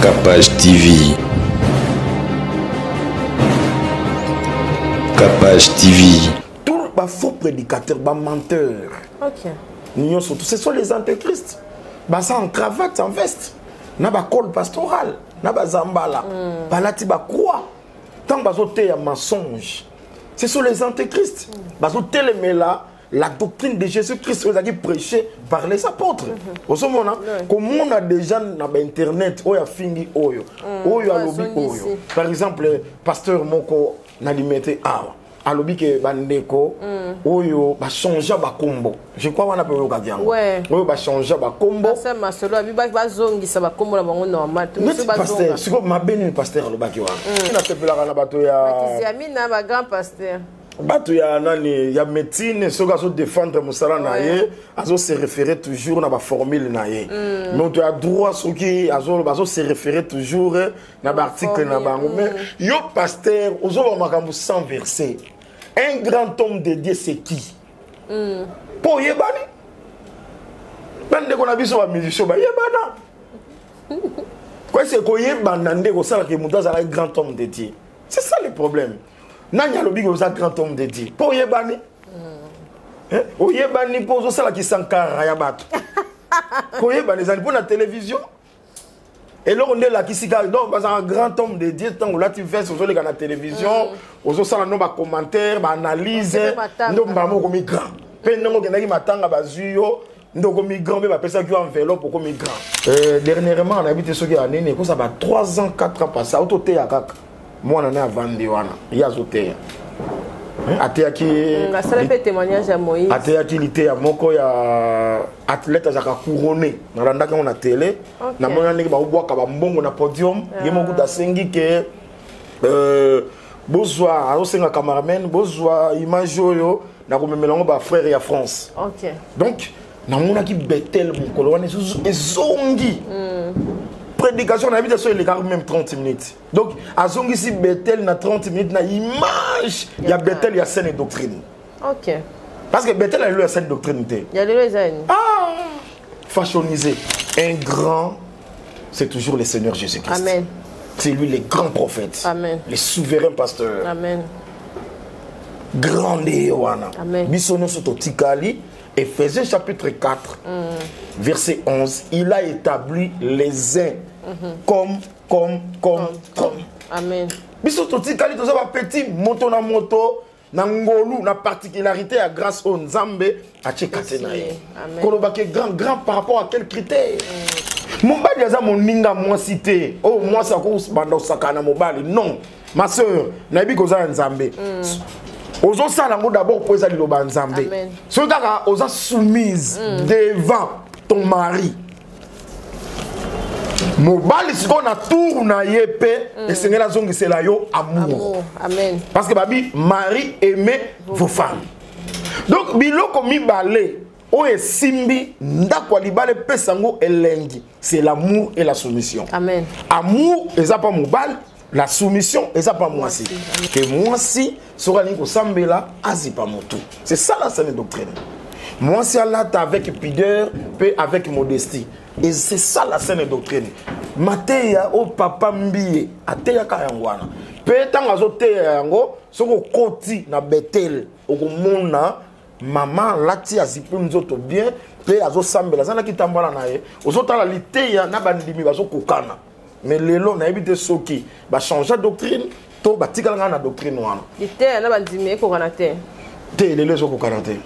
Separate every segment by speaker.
Speaker 1: Capage TV. Capage TV.
Speaker 2: Tout le faux prédicateur, menteur.
Speaker 3: Ok.
Speaker 2: Ce sont les antéchrists. Ça en cravate, en veste. Na ba col pastoral, na ba zambala, balati ba croix. Tant bazoté ya mensonge. Ce sont les antéchrists. Bazoté les là, la doctrine de Jésus-Christ vous avez prêché par les apôtres. Au ce moment, comme on a déjà dans internet, oya fingi oyo, oyo alobi oyo. Par exemple, pasteur moko na limité awa. Alobi ke bandeko oyo ba changer ba kombo. Je crois on a pas yoka diango.
Speaker 3: Ouais.
Speaker 2: Oyo ba changer ba kombo.
Speaker 3: Ça ma solo abi ba zongisa ba kombo na bango normal. Tout
Speaker 2: ce pasteur, c'est comme ma béni pasteur alobaki wa. Na sepela na bato ya.
Speaker 3: Tiziamina ba grand pasteur.
Speaker 2: Bato ya nani ya médecine soka so défendre musala na ye, azo se référer toujours na ba formule na ye. Mais tu as droit soki azo se référer toujours na ba article na bango. Mais yo pasteur ozo ba makambo sans verset. Un grand homme de Dieu c'est qui? Po yebani. Bande ko na biso ba musicien ba yebana. Quoi c'est ko yebana ndeko sala ke mutu azala un grand homme de Dieu. C'est ça le problème. Nanya lobi ko za grand homme de Dieu. Po yebani. O yebani po zo sala ki sankara ya bato. Ko yebani zali pour la télévision. Et là on est là qui sika donc un grand homme de Dieu tant là tu fais sur les la télévision, ozo sala no ba commentaire, ba analyse, ndo mbamo ko migrant. Pe ndongo kendaki matanga bazuyo. Donc, migrant, mais personne qui a enveloppe pour migrant. Dernièrement, on a habité ce qui a né, ça va 3 ans, 4 ans passés. Autoté à Kaka. Moi, on a vendu. Il y a Zoté. Até qui.
Speaker 3: La salle fait témoignage à Moïse.
Speaker 2: Até qui était à Moko, il y a athlète à couronné. Dans la on a télé. Na mona ngi ba bois ka ba mbongo na podium. Ngi mo kuta sengi ke bozwa aosenga cameraman, bozwa image yo na ko memelongo ba frère ya France.
Speaker 3: OK.
Speaker 2: Donc namona ki betel mon colonne ezongi prédication na habite sur les gars même 30 minutes donc azongi si betel na 30 minutes na image ya betel ya scène et doctrine.
Speaker 3: OK.
Speaker 2: Parce que betel a lu la scène doctrine.
Speaker 3: Il y a les années.
Speaker 2: Fashionisé un grand, c'est toujours le Seigneur Jésus-Christ.
Speaker 3: Amen.
Speaker 2: C'est lui le grand prophète.
Speaker 3: Amen.
Speaker 2: Le souverain pasteur.
Speaker 3: Amen.
Speaker 2: Grand Yohana.
Speaker 3: Amen.
Speaker 2: Bisono sototikali. Éphésiens chapitre 4, verset 11, il a établi les uns comme.
Speaker 3: Amen.
Speaker 2: Bisototikali kali toza ba petit moto na moto na ngolu na particularité à grâce au Nzambe a tchekate na ye. Koloba ke grand par rapport à quel critère? Mobali aza moninga moi cité. Oh moi ça ko banda sakana mobali. Non. Ma sœur, na bi koza Nzambe. Ozo salango d'abord pour ezali loba Nzambe. So kaka oza soumise devant ton mari. Mobali siko na tour na yepe et sengela zongi sela yo amour.
Speaker 3: Amen.
Speaker 2: Parce que babi mari aimez vos femmes. Donc biloko mibale o esimbi ndako libale pesango elengi. C'est l'amour et la soumission.
Speaker 3: Amen.
Speaker 2: Amour eza pas mobile. La soumission, et ça pas moi si. Et moi si, sera ni ko sambela, azipa motu. C'est ça la saine doctrine. Moi si Allah t'a avec pudeur, puis avec modestie. Et c'est ça la saine doctrine. Mateya o papa mbiye, ateya ka yangwana. Pe tanga zo teya yango, soko koti na betel, okomona maman lati azipu nzoto bien, pe azo sambela, sana ki tambala na ye. Ozotala liteya na bandimi bazo kokana. Mais les lois n'a évité ce qui va changer de doctrine, tout va tirer la doctrine noire.
Speaker 3: Il était là, bandimé, coranaté.
Speaker 2: T'es les leçons coranaté.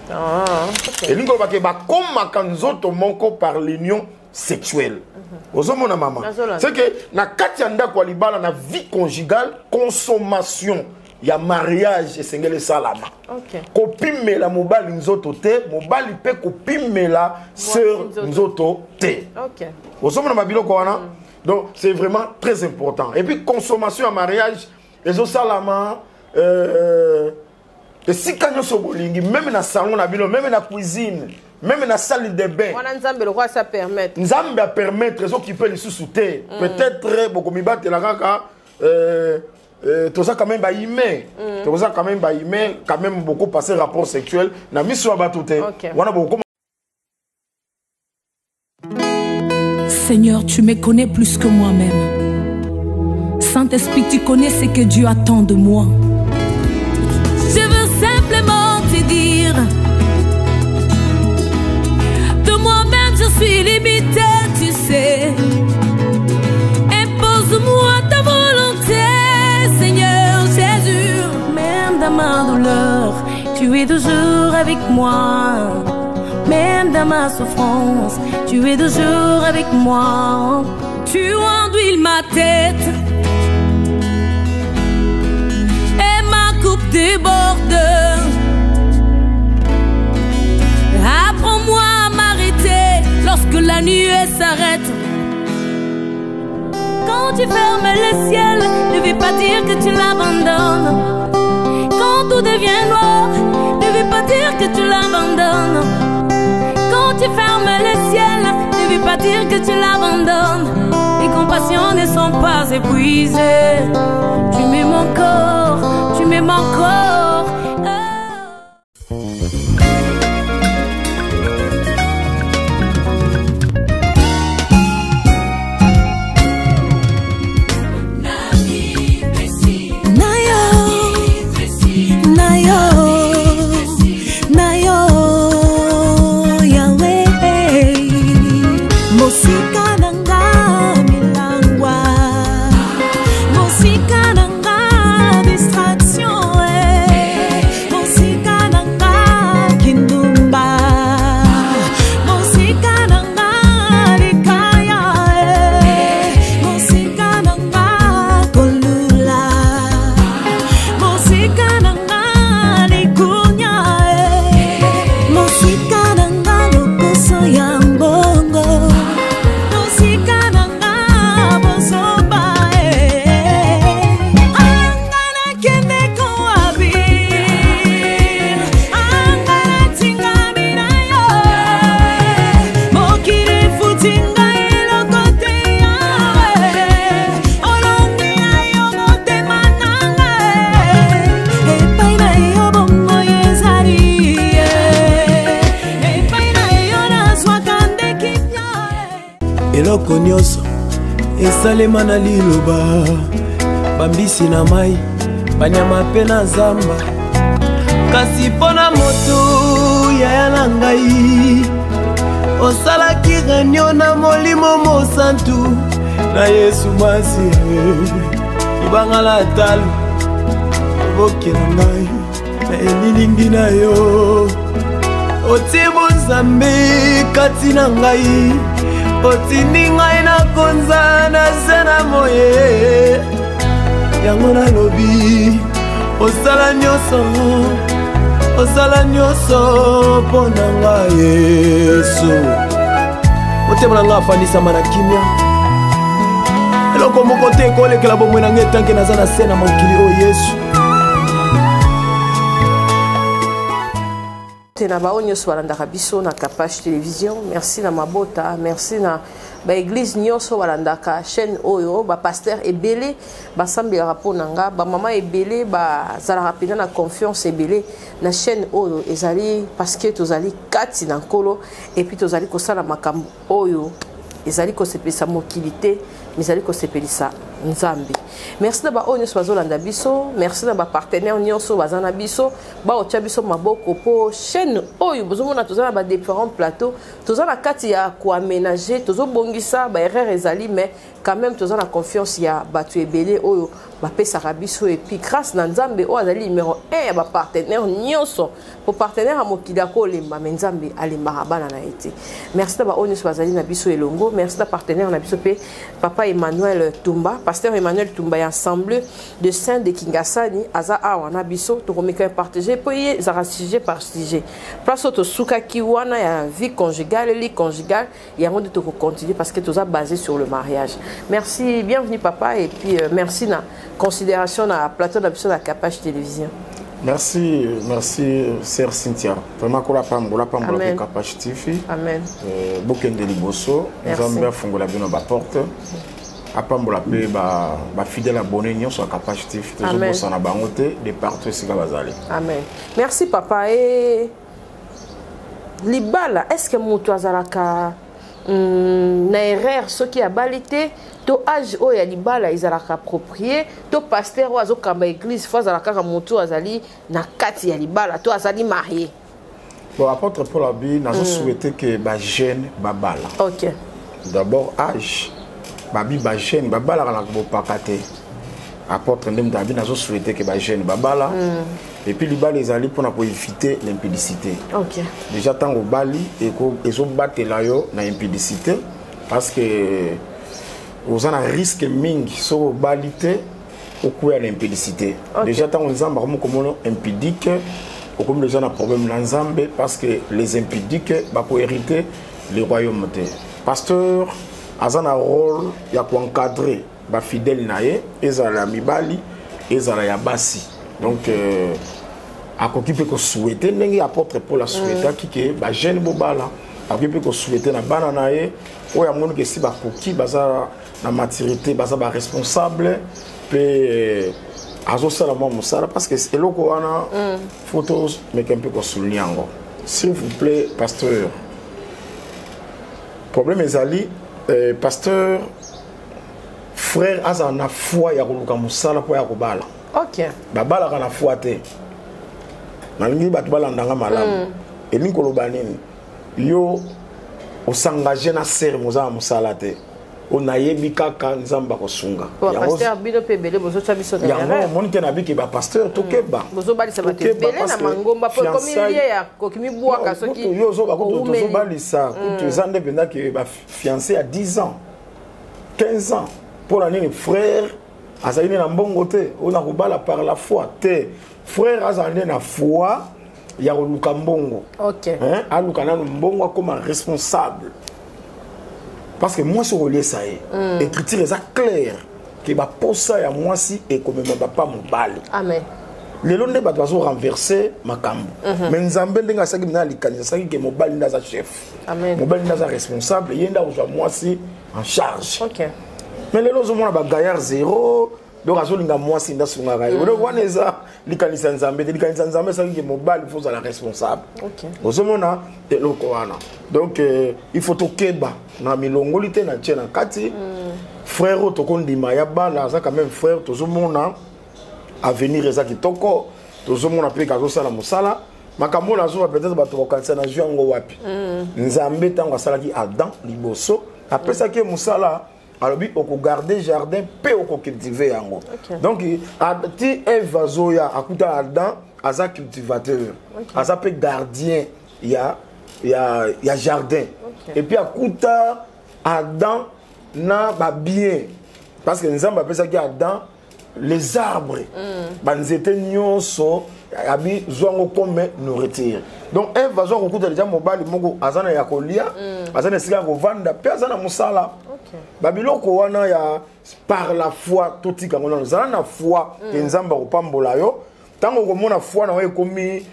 Speaker 2: Et l'une va que va comme quand nous autres manquons par l'union sexuelle. Aux hommes, mon maman. C'est que na katianda kwa libala na vie conjugale, consommation. Il y a mariage et sengele salama.
Speaker 3: OK.
Speaker 2: Kopime la mobile nzoto te, mobile pe kopime la sœur nzoto te.
Speaker 3: OK.
Speaker 2: Aux hommes na mabilo koana. Donc, c'est vraiment très important. Et puis, consommation en mariage, les autres salama, et si quand nous même dans le salon, même dans la cuisine, même dans la salle de bain,
Speaker 3: ça permet.
Speaker 2: Nous allons permettre de s'occuper les sous-soutés. Peut-être, beaucoup de gens tout ça quand même tout ça quand même beaucoup passé rapport sexuel. Na mis sur la batute.
Speaker 4: Seigneur, tu me connais plus que moi-même. Saint-Esprit, tu connais ce que Dieu attend de moi. Je veux simplement te dire, de moi-même je suis limité, tu sais. Impose-moi ta volonté, Seigneur Jésus. Même dans ma douleur, tu es toujours avec moi. Même dans ma souffrance, tu es toujours avec moi. Tu enduis ma tête et ma coupe déborde. Apprends-moi à m'arrêter lorsque la nuit s'arrête. Quand tu fermes le ciel, ne veux pas dire que tu l'abandonnes. Quand tout devient noir, ne veux pas dire que tu l'abandonnes. Quand tu fermes le ciel, ne veux pas dire que tu l'abandonnes. Tes compassions ne sont pas épuisées. Tu m'aimes encore, tu m'aimes encore.
Speaker 5: eloko nyonso esalema na liloba bambisi na mai banyama mpe na zamba kasi mpo na moto yaya na ngai osalaki renio na molimo mosantu na Yesu masi ibangala talo boke na ngai na elilingi na yo otibo nzambe kati na ngai otindi ngai na konza na se na moye yango nalobi osala nyonso mpo na ngai Yesu motema na ngai afandisama na kimia eloko moko te ekolekela bomoi na ngai etanke naza na se na mokili oyo Yesu
Speaker 3: na bao nyonso balandaka biso na Kapage Télévision. Merci na mabota, merci na ba église nyonso balandaka chaîne oyo, ba pasteur ebele basambelaka mpo na nga, ba mama ebele bazalaka pena na confiance ebele na chaîne oyo ezali parce que tozali kati na nkolo et puis tozali kosala makambo oyo ezali kosepelisa mokili te mais ezali kosepelisa nzambe. Merci na ba oyo nyonso bazolanda biso, merci na ba partenaire nyonso bazana biso baotya biso maboko po chaîne oyo bozomona tozala ba différents plateaux tozala kati ya koaménager tozobongisa ba erreur ezali mais quand même tozala confiance ya batu ebele oyo bapesaka biso et puis grâce na nzambe oyo azali numéro 1 ya ba partenaire nyonso po partenaire ya mokili akolemba mais nzambe alembaka bana na ete. Merci na ba oyo nyonso bazali na biso elongo, merci na partenaire na biso pe papa Emmanuel Tumba, pasteur Emmanuel Tumba ya Assemblée de Saint de Kingasani aza awa na biso tokomeka partager po ye zara sujet par sujet place to suka ki wana ya vie conjugale li conjugale yango de toko continuer parce que toza basé sur le mariage. Merci, bienvenue papa et puis merci na considération na plateau na biso na Kapage Télévision.
Speaker 2: Merci, merci, sœur Cynthia. Vraiment, qu'on l'a pas de Kapage TV.
Speaker 3: Amen.
Speaker 2: Beaucoup de liboso. Nous avons bien fondé la bonne porte. Après, on l'a appelé fidèle abonné sur Kapage TV. Nous avons besoin de bangoter de partout ici.
Speaker 3: Amen. Merci papa. Et Libala, est-ce que Moutou Azalaka na erreur soki ya balité to âge oyo ya libala ezalaka approprié to pasteur oyo azokamba église fo azala kaka motu azali na kati ya libala to azali marié.
Speaker 2: Bon, apôtre Paul abi nazo souhaiter que ba jeune babala.
Speaker 3: OK.
Speaker 2: D'abord âge babi ba jeune babala kana ko pakate. Apôtre ndem dabi nazo souhaiter que ba jeune babala. Et puis libala ezali pour éviter l'impudicité.
Speaker 3: OK.
Speaker 2: Déjà tango bali et ezo batela yo na impudicité parce que vous avez un risque mingi sur balité au cours de l'impudicité. Déjà tango nzamba comme impudique ou comme les gens ont un problème dans Nzambe parce que les impudiques vont hériter le royaume. Pasteur a un rôle pour encadrer les fidèles naïe, ils ont la mibali, ils ont la basi. Donc à quoi peut qu'on souhaiter n'engi apôtre pour la souhaiter qui est ba jeune bobala à quoi peut qu'on souhaiter na bananaye ou ya monde que si ba koki baza na maturité baza ba responsable pe azo sala mo musala parce que eloko wana photos mais qu'un peu qu'on souligner encore s'il vous plaît pasteur problème ezali pasteur frère aza na foi ya koluka musala po ya kobala.
Speaker 3: OK.
Speaker 2: Babala kana foi te nalingi batu balandanga malamu elingi koloba nini yo osengage na sere moza musala te onayebi kaka nzamba kosunga
Speaker 3: pasteur bino pe belé bozo tsabiso na
Speaker 2: yango moni ke na biki ba pasteur tokeba
Speaker 3: bozo bali sa bato belé na mangomba po comme il ya kokimi bwaka soki
Speaker 2: yo zo ba ko tozo bali sa kutu zande penda ke ba fiancé à 10 ans 15 ans pour la nini frère azali na mbongo te ona kobala par la foi te frère azali na foi ya koluka mbongo.
Speaker 3: OK.
Speaker 2: Hein aluka na mbongo comme responsable parce que moi sur relié ça est écriture est clair que ba posa ya moi si et comme même pas mon bali.
Speaker 3: Amen.
Speaker 2: Les londe ba doit renverser makambo mais nzambe ndenga saki na likanisa saki ke mobali ndaza chef.
Speaker 3: Amen.
Speaker 2: Mobali ndaza responsable yenda uzwa moi si en charge.
Speaker 3: OK.
Speaker 2: Mais les autres ont un gaillard zéro, donc à ce moment moi c'est dans son arrêt. Donc on est ça, les candidat nzambe, les candidat nzambe ça qui est mobile, il faut être responsable.
Speaker 3: OK.
Speaker 2: Au ce moment là, le Coran. Donc il faut tout keba, na milongolité na tchena kati. Frère to kondima ya bala, ça quand même frère tout ce monde à venir ça qui toko, tout ce monde a pris kazo sala musala. Makambo na zo peut-être ba to kanisa na juango wapi. Nzambe tango sala ki Adam liboso, après ça qui musala alors bi oko garder jardin pe oko cultiver yango. Donc ti Eva zoya akuta Adam aza cultivateur. Aza pe gardien ya jardin. Et puis akuta Adam na ba bien parce que nzamba pesa ki Adam les arbres banzete nyonso abi zongo comme nourriture. Donc Eva zo okuta déjà mobali moko azana ya kolia azana sika ko vanda pe azana musala. Babiloko wana ya par la foi toti kangono zana na foi ke nzamba ko pambola yo tango ko mona foi na we komi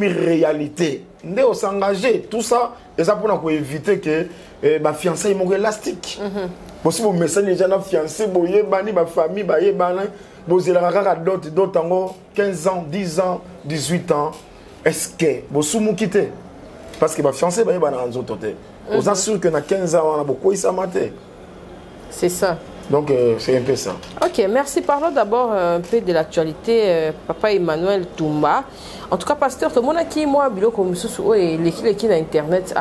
Speaker 2: réalité nde o s'engager tout ça et ça pour na éviter que ba fiançailles moko élastique possible message déjà na fiancé boye bani ba famille ba yebana bozela kaka d'autres tango 15 ans 10 ans 18 ans est-ce que bosumu kité parce que ba fiancé ba yebana nzoto te. Vous assurez que dans 15 ans, on a beaucoup de maté.
Speaker 3: C'est ça.
Speaker 2: Donc, c'est un peu ça.
Speaker 3: OK, merci. Parlons d'abord un peu de l'actualité. Papa Emmanuel Toumba. En tout cas, pasteur, tout le monde qui moi, bilo comme sous l'équipe qui na internet,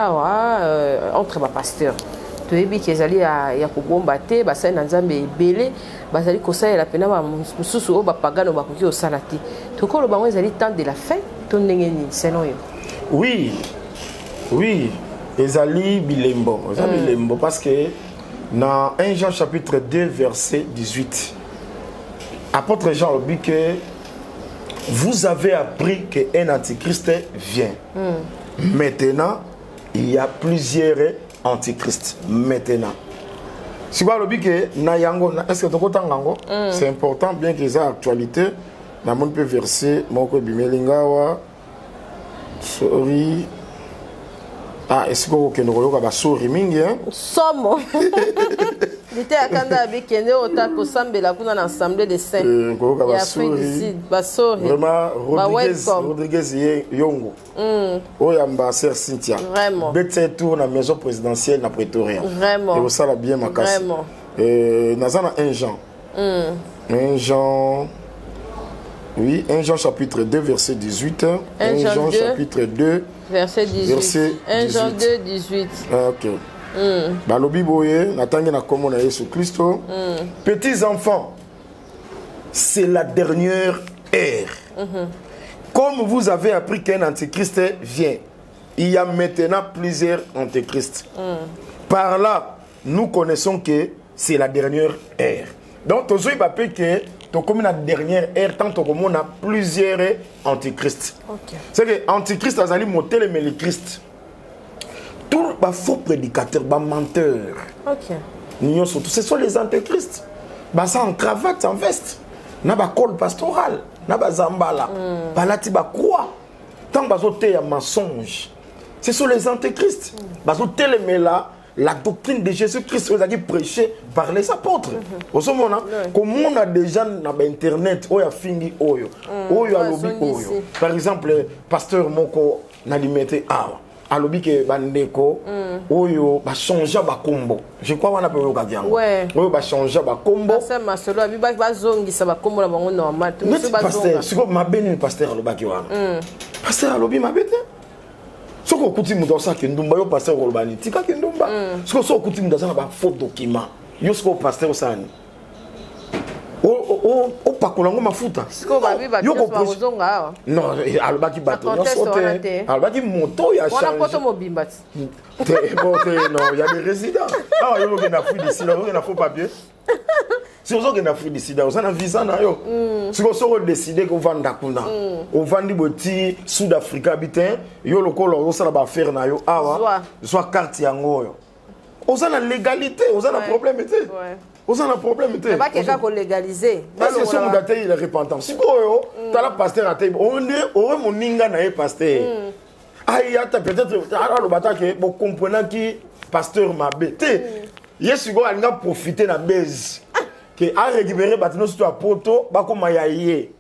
Speaker 3: entre ma pasteur. Tu es bien qu'ils allaient à Yakobombaté, bah ça n'a jamais belé, bah ça dit que ça est la peine à sous bah pagano bah qui au salati. Tout le monde ils allaient temps de la fin, ton n'engeni, c'est non.
Speaker 2: Oui, oui. Ezali bilembo, bilembo parce que dans 1 Jean chapitre 2 verset 18, apôtre Jean dit que vous avez appris qu'un antichrist vient. Maintenant, il y a plusieurs antichrists. Maintenant. Si vous avez dit que est-ce que c'est important bien que ça actualité, dans mon verset, mon bimelingawa, sorry. Ah, est-ce que vous avez un sourire mingi, hein?
Speaker 3: Somo. L'ité à Kanda Bikende, Ota Kosambela, qu'on a l'Assemblée des Saints. Et Afrique du Sud, Basori.
Speaker 2: Vraiment, Rodriguez Yongo. Oyamba, Sœur Cynthia.
Speaker 3: Vraiment.
Speaker 2: Bête tour dans la maison présidentielle na Pretoria.
Speaker 3: Vraiment.
Speaker 2: Et ça, la bien ma casse.
Speaker 3: Vraiment.
Speaker 2: Nazana 1 Jean. 1 Jean. Oui, 1 Jean chapitre 2, verset 18. 1 Jean chapitre 2,
Speaker 3: verset 18.
Speaker 2: Verset
Speaker 3: 1 Jean 2, 18.
Speaker 2: Ah, ok. Balobi boye, natangi na komo na Yesu Christo. Petits enfants, c'est la dernière ère. Comme vous avez appris qu'un antichrist vient, il y a maintenant plusieurs antichrists. Par là, nous connaissons que c'est la dernière ère. Donc, tu as appris que comme la dernière ère, tant qu'on a plusieurs antichrists. Okay. C'est que l'antichrist a zali motel mais le Christ. Tout les faux prédicateurs, les menteurs. Okay. Ce sont les antichrists. Ça en cravate, en veste. Na ba col pastoral, na ba zambala, balati ba croix. Tant bazo te ya mensonge. Ce sont les antichrists. Bazo te là. La doctrine de Jésus-Christ vous a dit prêcher par les apôtres. Comme on a des gens sur internet, oya fingi oyo, oyo alobi oyo. Par exemple, pasteur Moko na limité awa. Alobi ke bandeko oyo ba changer ba kombo. Je crois on a pas eu l'occasion. Ouais. Oyo ba changer ba kombo. Ça ma solo abi ba zongisa ba kombo na bango normal. Tout ça ba zonga. C'est comme ma béni pasteur alobaki wana. Pasteur alobi ma bête. Si vous avez un pasteur Ndumba, vous pasteur Rolbani, tika Ndumba. Si vous avez un faux document, vous avez un pasteur Osani. Vous pas qu'on a mafuta. Si vous avez un non, albaki bateau, albaki moto ya changé. On a pas mobimba. Non, il y a des résidents. Ah, il y a des Afrique d'ici, il y a des faux papiers. Si vous avez un Afrique d'ici, vous avez un visa. Si vous avez décidé que vous vendez Dakuna, vous vendez des Sud-Africains habitants, vous avez faire soit carte yango. Vous avez la légalité, vous avez un problème. Vous avez un problème. Vous avez quelqu'un qui légalisé. C'est ce que vous avez la repentance. Si vous avez un pasteur à table, on est mon ninga na pasteur. Aïe, peut-être vous comprenez qui pasteur m'a bêté. Yes, vous allez profiter de la baise. Que a récupérer batino sur toi poto ba ko mayaye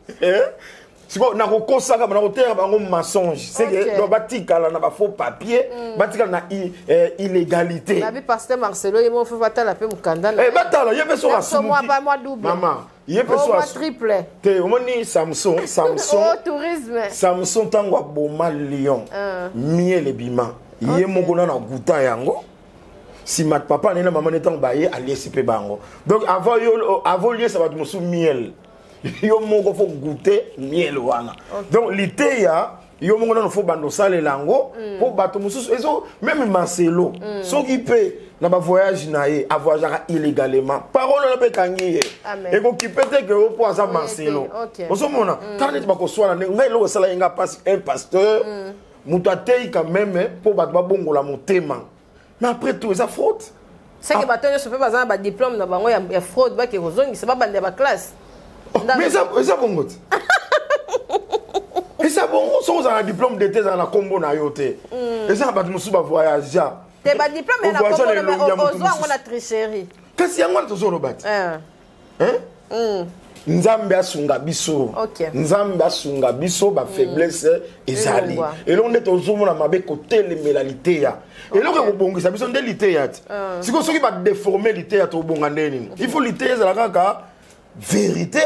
Speaker 2: si ko na ko kosaka na ko terre ba ngom mensonge c'est que do batika la na ba faux papier batika na illégalité na bi pasteur Marcelo yemo faut batala pe mukanda batala yebe so asumuki maman yebe so triple te omoni Samson oh tourisme Samson tangwa boma lion miel ebima yemo kona na guta yango. Si ma papa n'est maman n'étant baillé à l'ISP bango. Donc avant lieu ça va te sous miel. Yo mongo faut goûter miel wana. Donc l'été ya yo mongo non faut bando sale lango pour bato mususu même Marcelo so qui peut na ba voyage naé à voyager illégalement. Parole na pe kangi et ko qui peut que au pour ça Marcelo. Oso mona tane ba ko swala ngai lo sala inga passe un pasteur mutatei quand même pour bato ba bongo la motema. Mais après tout, ça fraude. C'est que bateau ne se fait pas un diplôme dans bango ya fraude ba ke ozongi c'est pas bande ba classe. Mais ça bon. Et ça bon, on a un diplôme d'été dans la combo na yoté. Et ça ba musu ba voyager. Te ba diplôme na combo on a tricherie. Qu'est-ce qu'il y a moi toujours bat? Nzambe asunga biso. Nzambe asunga biso ba faiblesse ezali. Et l'on est toujours na mabe côté les mélalité ya. Et là ko bongisa biso nde lité ya. Si ko soki ba déformer lité ya to bonga ndeni. Il faut lité za la kaka vérité.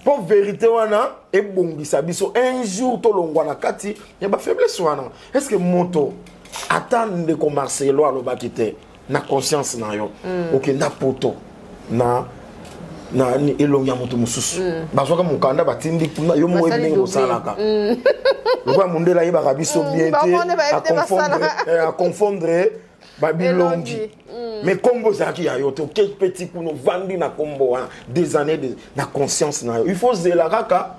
Speaker 2: Pour vérité wana e bongisa biso un jour to longwa na kati ya ba faiblesse wana. Est-ce que moto attendre ko Marcelo alobakite na conscience na yo. OK na poto na na ni elongia moto mususu bazoka mukanda batindi kuna yo mo ebinga osalaka lokwa mundela yeba kabiso bien te à confondre babilongi mais kombo zaki ya yoto quel petit kuno vandi na kombo des années de na conscience na yo il faut zela kaka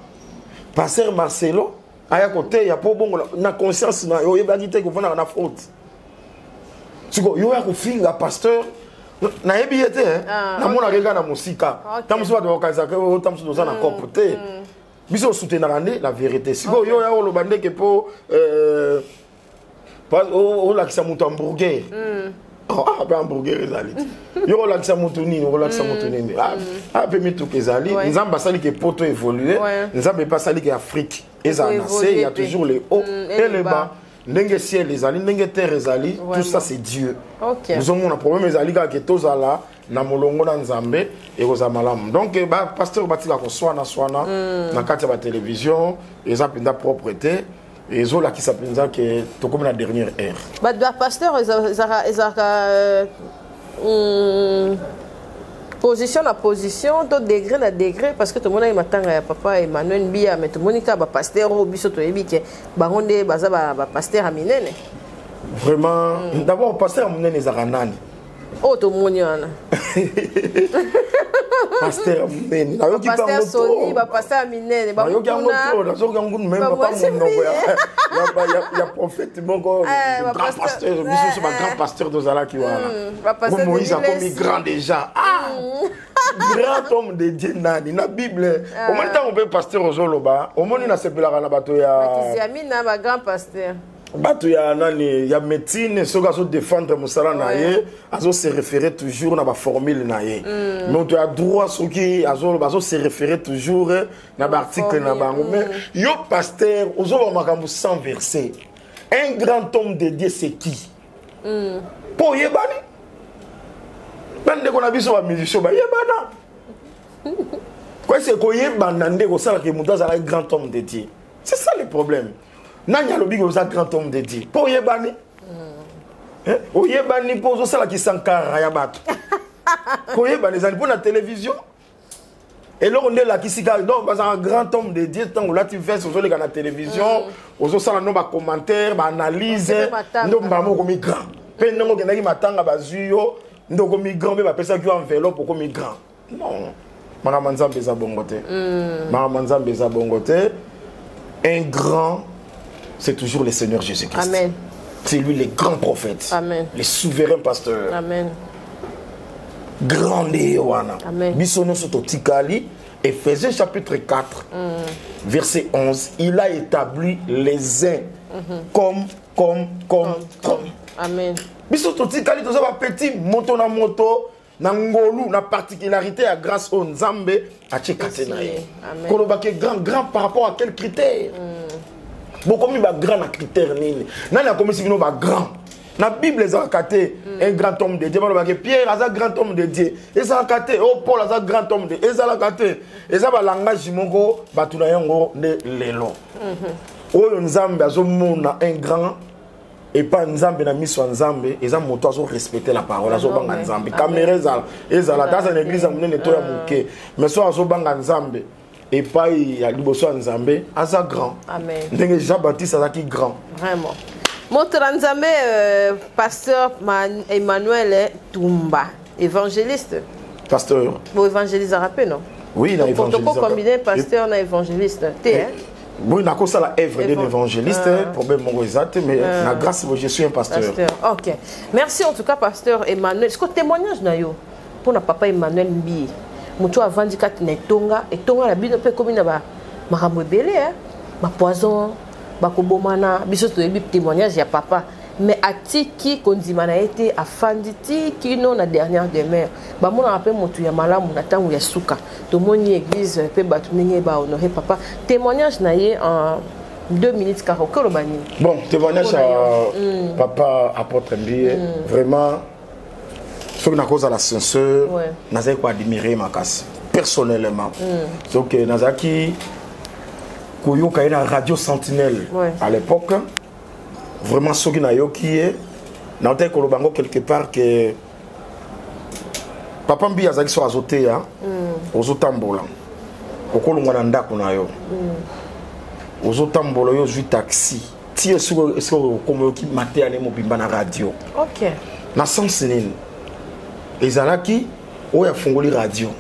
Speaker 2: passer Marcelo aya côté ya po bongo na conscience na yo yeba kite ko vana na faute siko yo ya ko finga pasteur na ebiete na mona rega na musika tamusu ba okaza ke tamusu doza na copote biso soutenir la vérité siko yo ya lo bande ke po olakisa moto hamburger ape hamburger ezali yo olakisa moto nini olakisa moto nini ape mituka ezali nzambe asali ke poto évoluer nzambe epe asali ke afrique ezala na se il y a toujours les hauts et les bas ndenge ciel ezali ndenge terre ezali tout ça c'est Dieu ozomona problème ezali kaka ke tozala na molongo na nzambe ekozala malamu donc pasteur batika koswana na kati ya batélévision eza mpenza propreté ezolakisa mpenza ke tokomi na dernière ère
Speaker 3: bapasteur ezalaka position na position to degré na degré parce que tomonaki matanga ya papa Emmanuel Mbia mais tomoni ka bapasteur oyo biso toyebi ke bango nde baza bapasteur ya minene
Speaker 2: vraiment d'abord pasteur ya monene ezalaka nani
Speaker 3: oyo tomoni wana
Speaker 2: pasteur minene nayoki
Speaker 3: pasteur Soni bapasteur minene
Speaker 2: nayoki yango to nazoki yango même pas monoko ya prophète moko grand pasteur biso ba grand pasteur dozalaki wana Moïse akomi grand déjà grand homme de Dieu nani na Bible omoni ntango mpe pasteur ozoloba omoni nasepelaka na bato ya
Speaker 3: Amina ba grand pasteur
Speaker 2: bato ya nani ya médecine soki azo défendre mosala na ye azo se référer toujours na ba formule na ye mais to ya droit soki azo se référer toujours na ba article na bango mais yo pasteur ozo makambo sans verset un grand homme de Dieu c'est qui po yebani bande ko na biso ba musicien ba yebana quoi c'est ko yebana ndeko sala ke mutu azala grand homme de Dieu c'est ça le problème. Nanya lobi ko za grand homme de Dieu. Po yebani. O yebani po zo sala ki sankara ya bato. Ko yebani za pour la télévision. Et là on est là qui sika donc un grand homme de Dieu tant là tu fais sur les la télévision, ozo sala no ba commentaire, ba analyse, ndo mbamo ko migrant. Pe ndongo ke naki matanga bazuyo, ndo ko migrant be ba pesa ki enveloppe ko migrant. Non. Mara manzambe za bongote. Mara manzambe za bongote. Un grand, c'est toujours le Seigneur Jésus-Christ.
Speaker 3: Amen.
Speaker 2: C'est lui le grand prophète.
Speaker 3: Amen.
Speaker 2: Le souverain pasteur.
Speaker 3: Amen.
Speaker 2: Grand Léoana.
Speaker 3: Amen.
Speaker 2: Bisono Sototikali, Éphésiens chapitre 4, verset 11. Il a établi les uns comme.
Speaker 3: Amen.
Speaker 2: Bisototikali, tout ça va petit, moto na moto. Nangolu na particularité à grâce au Nzambe à Tchekatenaï. Kolobake grand par rapport à quel critère? Beaucoup mis ba grand na critère nini. Nani a commis si bino ba grand. Na Bible les a caté un grand homme de Dieu. Balobake Pierre a grand homme de Dieu. Et ça a caté oh Paul a grand homme de Dieu. Et ça a caté. Et ça ba langage moko batuna yango de lelo. Oyo Nzambe azomona un grand et pas Nzambe na miso Nzambe eza moto azo respecter la parole azo banga Nzambe caméra ezala dans une église monene to ya moke mais so azo banga Nzambe et pas ya liboso Nzambe aza grand.
Speaker 3: Amen.
Speaker 2: Ndenge Jean-Baptiste azaki grand
Speaker 3: vraiment moto Nzambe pasteur Emmanuel Tumba évangéliste
Speaker 2: pasteur
Speaker 3: bon évangéliste rappelé non
Speaker 2: oui na évangéliste
Speaker 3: pour combiner pasteur na évangéliste t'es
Speaker 2: oui, na kosa la œuvre d'un évangéliste, problème mon exact, mais la grâce je suis un pasteur.
Speaker 3: OK. Merci en tout cas pasteur Emmanuel. Est-ce que témoignage na yo pour na papa Emmanuel Mbi. Mutu avandi kat na tonga et tonga la bino pe comme na ba makambo belé ba poison ba kobomana biso to yebi témoignage ya papa mais atiki kondimana été afanditi kino na dernière demeure ba mona pe mutu ya malamu na tangu ya suka to moni église pe batu ninge ba honorer papa témoignage na ye en 2 minutes car au bani.
Speaker 2: Bon témoignage à papa apôtre Mbi vraiment ce que na cause à la censeur nazaki ko admirer makasi personnellement donc nazaki koyoka na radio Sentinelle à l'époque. Vraiment, ce qui n'a pas été, n'entend que le bango quelque part que papa Mbi azaki so azote ya ozotambola okolongwa ndako na yo ozotambola yo zwi taxi ti eso comme ki maté ane mobimba na radio.
Speaker 3: OK.
Speaker 2: Na sens nini ezalaki oya fungoli radio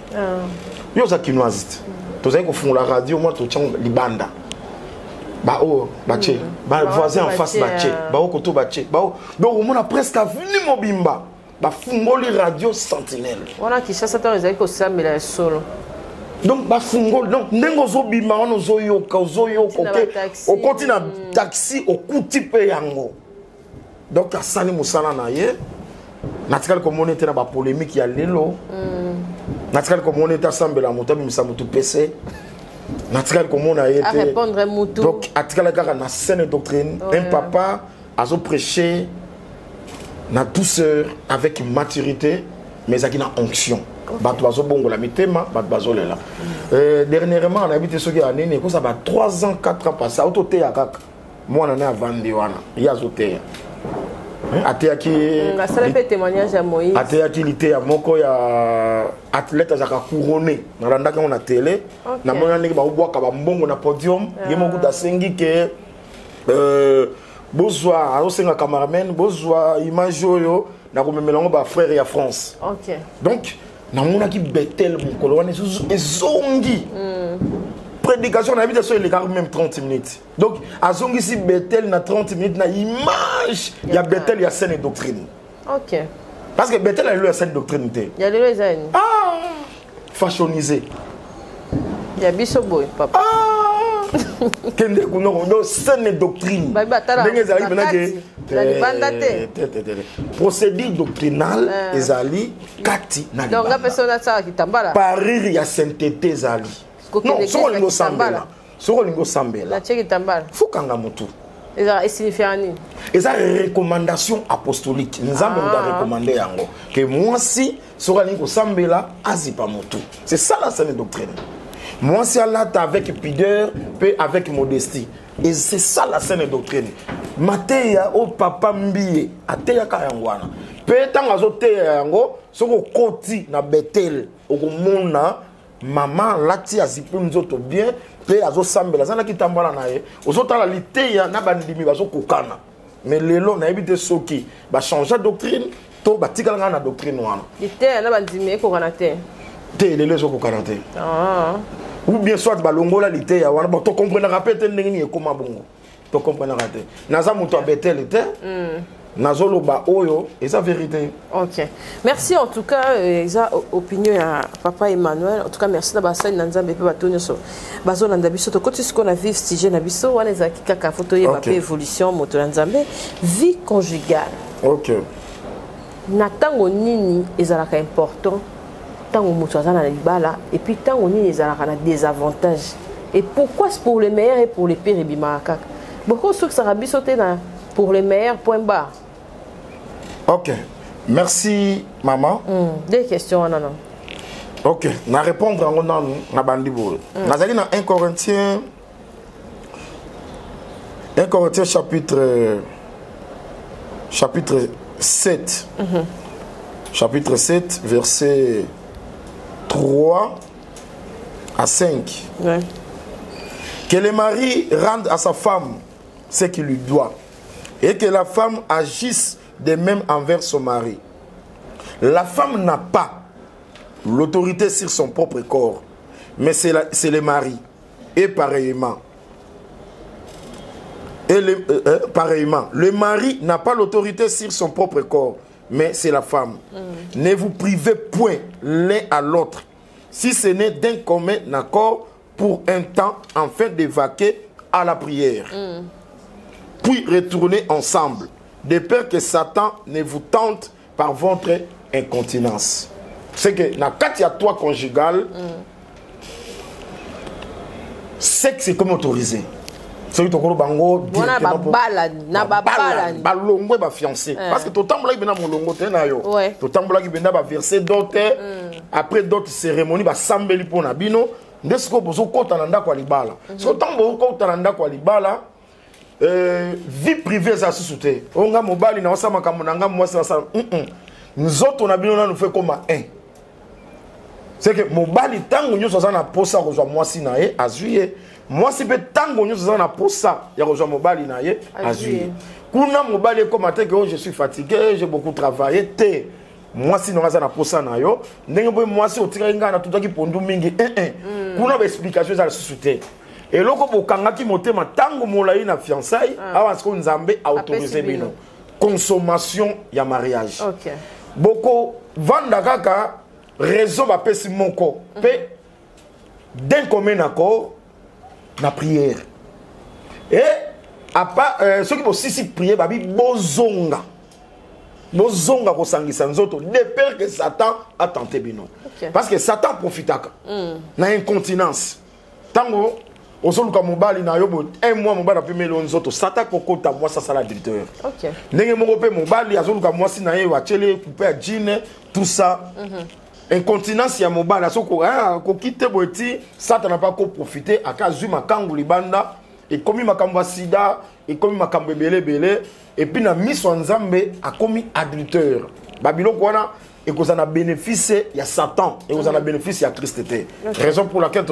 Speaker 2: yo za kinoazite tozaki ko fungola radio moi to tchang libanda ba oh bache ba voisin en face bache ba o koto bache ba donc on a presque venu mobimba ba fungoli radio Sentinelle
Speaker 3: on a qui ça ça ezali ko samela solo
Speaker 2: donc ba fungoli donc ndengo zo bima on zo yoka o continue taxi o kuti pe yango donc asali musala na ye natikali komona ete na bapolémique ya lelo natikali komona ete asambela moto abimisa motu pese natikali komona ye ete donc atikali kaka na saine doctrine un papa azo prêcher na douceur avec maturité mais avec une onction bato bazo bongola mitema bato bazolela dernièrement on habite soki anene ko ça va 3 ans 4 ans passé auto te ya kaka mwana na avandi wana ya zoteya ateyaki
Speaker 3: ngasalpe témoignage ya Moïse
Speaker 2: ateyaki lite ya moko ya athlète azaka couronné na landaka on a télé na mona ndenge ba obwaka ba mbongo na podium ye moko dasengi ke bozwa azosenga cameraman bozwa image oyo na komemelango ba frère ya France.
Speaker 3: OK.
Speaker 2: Donc na mona ki betel mokolo wana ezongi. Prédication na biso il est même 30 minutes. Donc azongi si betel na 30 minutes na image ya betel ya scène et doctrine.
Speaker 3: OK.
Speaker 2: Parce que betel a la scène doctrine té.
Speaker 3: Ya le ezani.
Speaker 2: Ah! Fashionisé.
Speaker 3: Ya biso boy papa.
Speaker 2: Kende kuno do scène doctrine. Ndenge ezali benake procédure doctrinale ezali kati na libanda.
Speaker 3: Donc la personne ça qui tambala.
Speaker 2: Parir ya sainteté ezali. Non, soko lingo sambela. Soko lingo sambela.
Speaker 3: La tcheki tambala.
Speaker 2: Fukanga mutu.
Speaker 3: Eza signifie ni.
Speaker 2: Eza recommandation apostolique. Nzambe nda recommander yango que moi si soko lingo sambela azipa mutu. C'est ça la saine doctrine. Moi, c'est là avec pudeur, puis avec modestie. Et c'est ça la saine doctrine. Mateya au papa mbiye, ateya kayangwana. Pe tanga zo teya yango, soko koti na betel, okomona maman lati azipu nzoto bien, pe azo sambela zana kitambala na ye. Ozota la liteya na bandimi bazo kokana. Mais lelo na ebite soki ba changer doctrine, to batikala na doctrine wana.
Speaker 3: Liteya na bandimi kokana te.
Speaker 2: Te lelo zo kokana te.
Speaker 3: Ah.
Speaker 2: Ou bien soit balongola lité ya wana to comprendre rapete ndenge ni ekoma bongo to comprendre raté naza muto abetel était nazolo ba oyo eza vérité.
Speaker 3: OK, merci en tout cas eza opinion ya papa Emmanuel. En tout cas merci na basali na nzambe pe batonyo so bazona ndabiso to koti siko na vivre sujet na biso wana eza kaka photo ye ba pe évolution moto na nzambe vie conjugale.
Speaker 2: OK,
Speaker 3: na tango nini ezalaka important tant au moutouazana libala et puis tant on y a des avantages et pourquoi c'est pour les meilleurs et pour les pires et bimaraka beaucoup de ceux qui s'arabient sauter pour les meilleurs point barre.
Speaker 2: OK, merci maman.
Speaker 3: Des questions non.
Speaker 2: OK, na répondre en na bandibo nazali na 1 Corinthiens chapitre 7 chapitre 7 verset 3 à 5.
Speaker 3: Ouais.
Speaker 2: Que le mari rende à sa femme ce qu'il lui doit et que la femme agisse de même envers son mari. La femme n'a pas l'autorité sur son propre corps, mais c'est le mari. Et pareillement. Pareillement, le mari n'a pas l'autorité sur son propre corps, mais c'est la femme. Ne vous privez point l'un à l'autre, si ce n'est d'un commun accord pour un temps, afin de vaquer à la prière. Puis retourner ensemble, de peur que Satan ne vous tente par votre incontinence. C'est que dans le cas toi conjugal, sexe est comme autorisé. C'est que bango
Speaker 3: directement
Speaker 2: balongo ba fiancé parce que to tambola bina molongo te na yo to tambola ki benda ba verser d'autres après d'autres cérémonies ba sambeli pona bino ndesko bozo kota na ndako libala so tambo kota na ndako libala vie privée za susute onga mobali na osama kamonanga mwasi na sa nous autres on a bino na nous fait comme un c'est que mobali tango nyo so na posa ko zo mwasi na e azuye moi si peut tango nous on a pour ça il y a rejoint mobali na ye azui kuna mobali comme matin que je suis fatigué j'ai beaucoup travaillé té moi si nous na pour ça na yo ndenge boy moi si otika ngana tout ki pondu mingi kuna ba explication za susute et loko bokanga ki motema tango molai na fiançailles avance ko nzambe autoriser bino consommation ya mariage.
Speaker 3: OK,
Speaker 2: boko vanda kaka réseau ba pesi moko pe d'un commun accord la prière et ceux qui aussi prier babi bozonga kosangisa nzoto de peur que Satan a tenté bino. Parce que Satan profitaka na incontinence tango osoluka mobali na yo un mois mobali a pu melo nzoto Satan kokota moi ça sala adultère. Ndenge moko pe mobali azoluka moi si na ye wachele couper à jean tout ça. Incontinence ya mobali asoko ko quitter boeti Satan n'a pas ko profiter akazu makangu libanda et comme makambo sida et comme makambo belé et puis na miso nzambe a commis adultère babilo kwana et qu'on a bénéficié il y a Satan et qu'on a bénéficié à Christ. Raison pour laquelle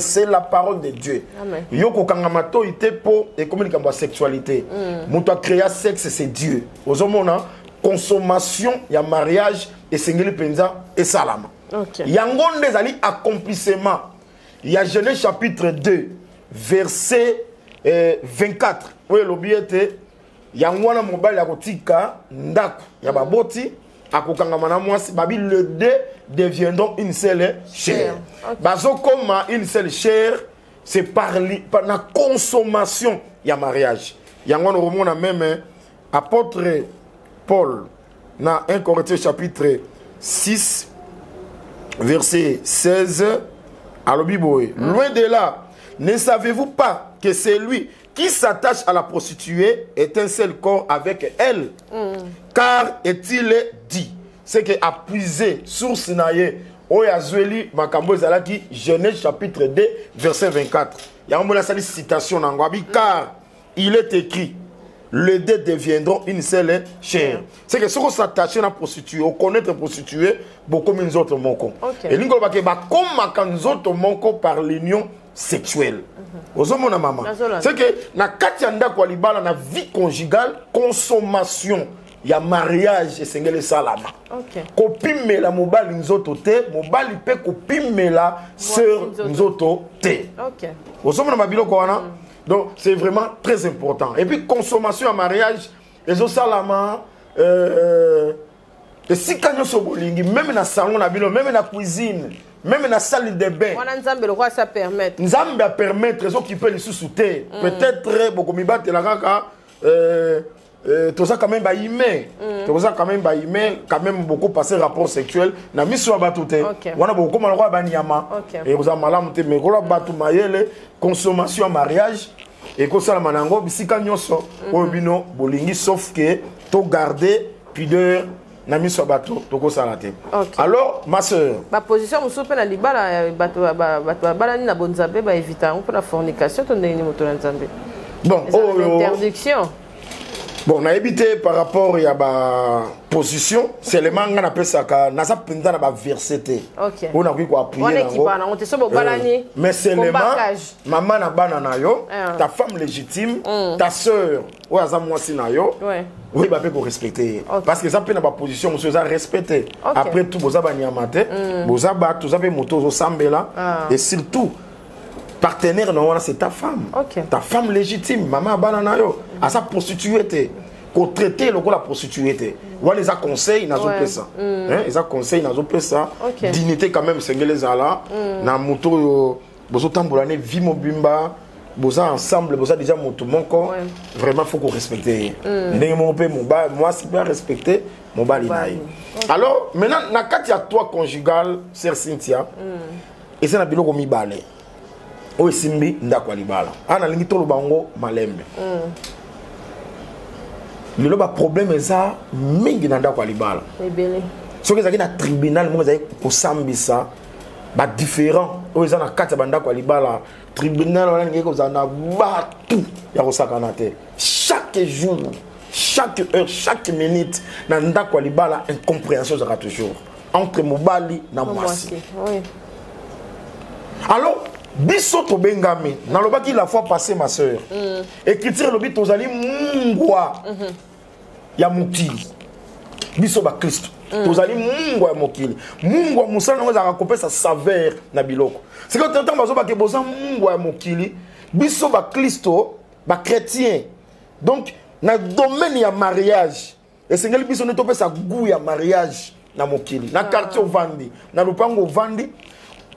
Speaker 2: c'est la parole de Dieu. Yoko kangamato ite po et comme il y a sexualité. Muto créé sexe c'est Dieu. Aux hommes consommation il y a mariage et singeli penza et salama. Yangonde zali accomplissement. Il y a Genèse chapitre 2 verset 24. Oui l'obiete yangwana mobile ya kotika ndako ya baboti akokangama na mwasi babi le deux deviendront une seule chair. Bazo comme une seule chair c'est par la consommation ya mariage. Yangwana romona même apôtre Paul dans 1 Corinthiens chapitre 6 verset 16 à l'obiboé. Loin de là, ne savez-vous pas que c'est lui qui s'attache à la prostituée est un seul corps avec elle? Car est-il dit, c'est que a puisé source naye oyazweli makambo ezalaki Genèse chapitre 2 verset 24. Il y a une citation dans Ngwabi, car il est écrit les deux deviendront une seule chair. C'est que si on s'attache à la prostituée, on connaît la prostituée beaucoup comme les autres monko. Et l'ingolo ba comme les autres monko par l'union sexuelle. Ozomona maman. C'est que na katianda kwa libala na vie conjugale, consommation, il y a mariage et sengele salama. Kopime la mobali nzoto te, mobali pe kopime la sœur nzoto te. Ozomona mabilo ko wana. Donc c'est vraiment très important. Et puis consommation à mariage, les autres salama, et si quand nous même dans le salon, même dans la cuisine, même dans la salle de bain.
Speaker 3: Ça permet.
Speaker 2: Nous allons permettre les occuper les sous-soutés. Peut-être beaucoup mi battre la caca. Tout ça quand même baïmé. Tout ça quand même beaucoup passé rapport sexuel. Na miso abatute. On a beaucoup mal roi banyama. Et vous avez malam te mais gola batu mayele consommation en mariage et ko sala manango bisika nyoso obino bolingi sauf que to garder pudeur na miso bato to ko sala te. Alors ma sœur,
Speaker 3: ma position muso pe na libala bato balani na bonzabe ba éviter on peut la fornication to ndeni moto na nzambe.
Speaker 2: Bon,
Speaker 3: interdiction.
Speaker 2: Bon, on a évité par rapport à la position, c'est le manga na pesa ka na sa pinda na ba verseté. On a quoi appuyer mais c'est le maman na bana na yo, ta femme légitime, ta sœur ou aza mwasi na yo. Oui, bah peut respecter parce que ça peut na ba position monsieur ça respecter. Après tout boza ba nyamate, boza ba tout ça peut moto zo sambela et surtout partenaire non c'est ta femme. Ta femme légitime, maman bananayo, à sa prostituée qu'on traiter le la prostituée. On les a conseils nazo pesa. Hein, ils a conseils nazo pesa. Dignité quand même sengele zala na moto bozo tambolane vie mobimba, boza ensemble, boza déjà moto monko. Vraiment faut qu'on respecte. Ndenge mon père moi c'est bien respecter mon bali naï. Alors maintenant na kati ya toi conjugal sœur Cynthia. Et c'est na biloko mi balé. O simbi ndako libala ana lingi tolo bango malembe le ba problème eza mingi na ndako libala
Speaker 3: ebele
Speaker 2: soki ezaki na tribunal mo ezaki kosambisa ba différent o eza na kati ya bandako libala tribunal wana ngi koza na batu ya kosakana te chaque jour chaque heure chaque minute na ndako libala incompréhension sera toujours entre mobali na mwasi. Alors biso to bengami nalobaki la fois passée ma sœur écriture lobi tozali mungwa ya mokili biso ba Kristo tozali mungwa ya mokili mungwa musala ngo za kopesa saveur na biloko c'est que tant bazo ba ke boza mungwa ya mokili biso ba Kristo ba chrétien donc na domaine ya mariage et sengeli biso ne topesa goût ya mariage na mokili na quartier vandi na lupango vandi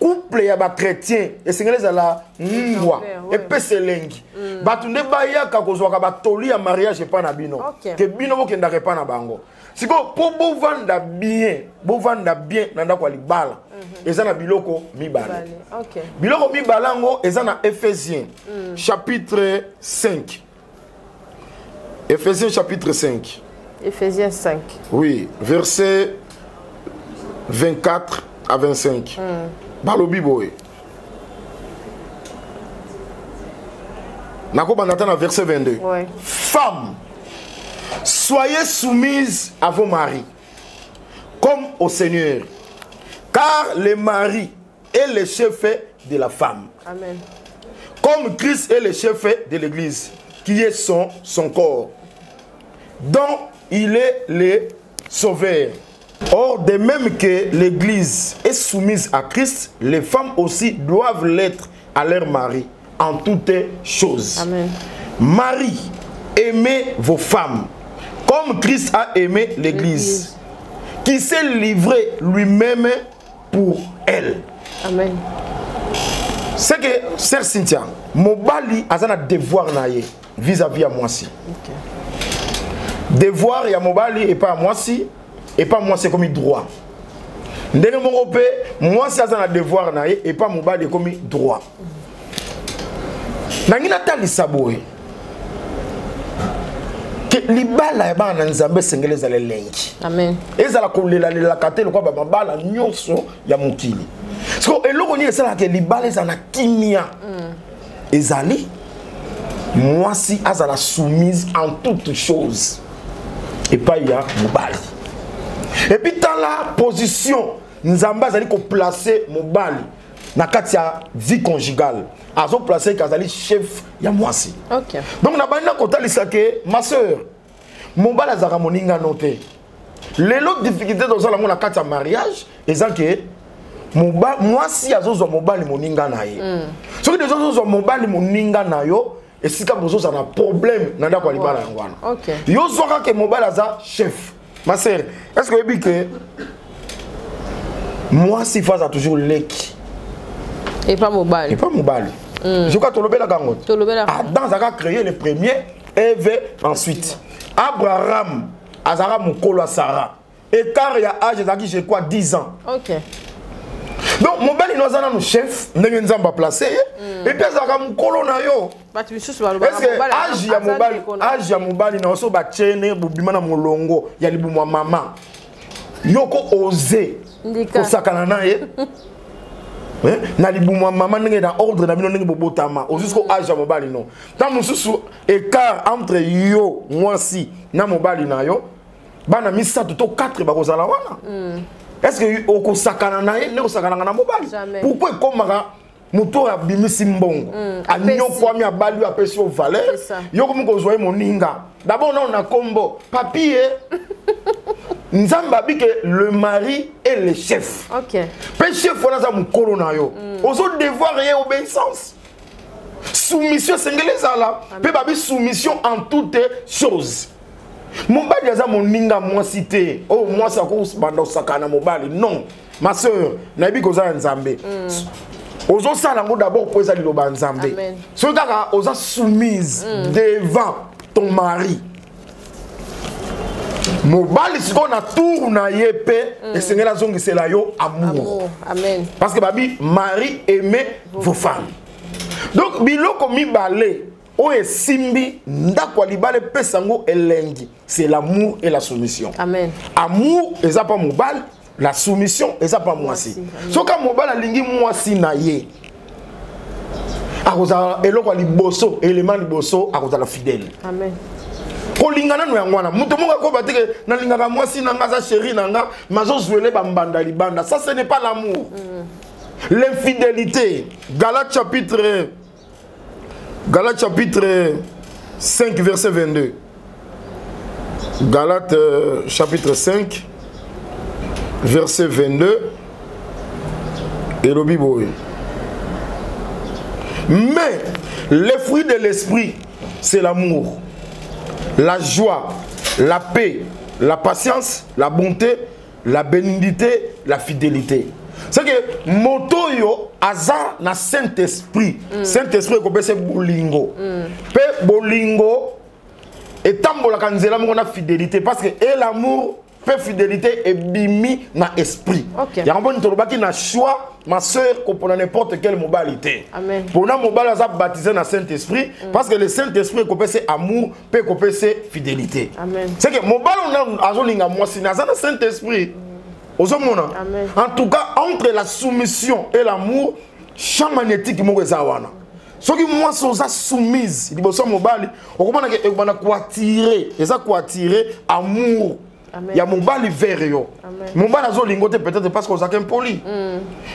Speaker 2: couple ya ba chrétien esengeli la ngwa epese lengi bato nde bayaka kozwaka batoli ya mariage epa na bino ke bino bokendaka epa na bango siko po bovanda bien na ndako ya libala eza na biloko mibale biloko mibale yango eza na Éphésiens chapitre 5. Éphésiens chapitre 5.
Speaker 3: Éphésiens 5.
Speaker 2: Oui, verset 24 à 25. Balobi boy. Nako bandata na verset 22.
Speaker 3: Ouais.
Speaker 2: Femmes, soyez soumises à vos maris, comme au Seigneur. Car le mari est le chef de la femme.
Speaker 3: Amen.
Speaker 2: Comme Christ est le chef de l'Église, qui est son corps, dont il est le sauveur. Or, de même que l'Église est soumise à Christ, les femmes aussi doivent l'être à leur mari en toutes choses.
Speaker 3: Amen.
Speaker 2: Marie, aimez vos femmes, comme Christ a aimé l'Église, qui s'est livré lui-même pour elle.
Speaker 3: Amen.
Speaker 2: C'est que, sœur Cynthia, mobali a un devoir vis-à-vis à moi si. Devoir ya mobali et pas moi si. Et pas moi c'est comme droit. Ndenge mon pe moi c'est un devoir na et pas mobali comme droit. Nangina tali saboé. Que libala ya bana nzambe sengeleza le lengi.
Speaker 3: Amen.
Speaker 2: Ezala ko lela kate lo kwa ba bala nyonso ya mokili. So eloko ni esala ke libala ezana kimia. Ezali moi si azala soumise en toutes choses. Et pas il y a mobali. Et puis dans la position nzamba azali ko placer mobali na kati ya vie conjugale azo placer kazali chef ya mwasi.
Speaker 3: OK.
Speaker 2: Donc na bana kotalisa ke ma sœur mobali azaka moninga noté. Les autres difficultés dans la na kati ya mariage eza ke mwasi azozo mobali moninga na ye. Soki des autres mobali moninga na yo et si ka bozo ça na problème na ndako libala ngwana.
Speaker 3: OK.
Speaker 2: Yo zoka ke mobali aza chef. Ma sœur, est-ce que vous savez que moi, si face a toujours l'équipe
Speaker 3: et pas mobile.
Speaker 2: Et pas mobile. Je crois que tu l'as gangot. Adam a créé le premier, Ève ensuite. Abraham, Azara Mukolo Sarah. Et car il y a âge, je crois 10 ans.
Speaker 3: OK.
Speaker 2: Donc, mon bel innocent nous chef, nous avons placé. Et puis, Azara Mukolo na yo. Est-ce que âge ya mobali na oso ba chene bubima na molongo ya libumwa mama yoko oser ko sakana na ye na libumwa mama ndenge na ordre na bino ndenge bobotama jusqu'au âge ya mobali non tant mususu écart entre yo mwasi na mobali na yo bana misatu to 4 ba kozala wana est-ce que oko sakana na ye ne ko sakana na mobali pourquoi komaka muto ya bimisi mbongo anyo kwami abali apesi au valeur yoko muko zoye moninga d'abord on a combo papier nzamba bike le mari et le chef.
Speaker 3: OK.
Speaker 2: Pe chef wana za mukolo na yo ozo devoir et obéissance soumission sengeleza la pe babi soumission en toutes choses. Mobali aza moninga moi cité oh moi ça ko banda sakana mobali non ma sœur na bi kozala nzambe ozo sala ngo d'abord pour ça liloba nzambe so kaka oza soumise devant ton mari mobali siko na tour na yepe et sengela zongisela yo amour.
Speaker 3: Amen.
Speaker 2: Parce que babi mari aimez vos femmes. Donc biloko mibale o esimbi ndako libale pesango elengi c'est l'amour et la soumission.
Speaker 3: Amen.
Speaker 2: Amour eza pas mobile. La soumission, et ça pas moi si. So quand mobile lingi moi si na ye. Akoza eloko liboso, élément liboso akoza la fidèle.
Speaker 3: Amen.
Speaker 2: Ko lingana no yangwana. Muto monga ko batike na lingaka moi si nanga za chérie nanga, mazo zwele ba mbanda libanda. Ça ce n'est pas l'amour. L'infidélité. Galates chapitre 5 verset 22. Galates chapitre 5 verset 22 et le Bible. Mais les fruits de l'esprit, c'est l'amour, la joie, la paix, la patience, la bonté, la bénignité, la fidélité. c'est que moto yo aza na Saint-Esprit. Saint-Esprit ko pese bolingo. Pe bolingo etambola kanzela mo na fidélité parce que et l'amour pe fidélité et bimi na esprit. Ya ngombo ntolobaki na choix ma sœur ko pour n'importe quelle modalité.
Speaker 3: Amen.
Speaker 2: Pour na mobile aza baptisé na Saint-Esprit parce que le Saint-Esprit ko pese amour pe ko pese fidélité.
Speaker 3: Amen.
Speaker 2: C'est que mobile on a azolinga moi si na Saint-Esprit.
Speaker 3: Amen.
Speaker 2: En tout cas, entre la soumission et l'amour, champ magnétique est wana. Ce qui moi sont soumise, il bossa mobile, on comprend que on quoi attirer, et ça quoi attirer amour. Il y a mobile vers yo. Mobile azo lingote peut-être parce qu'on a qu'un poli.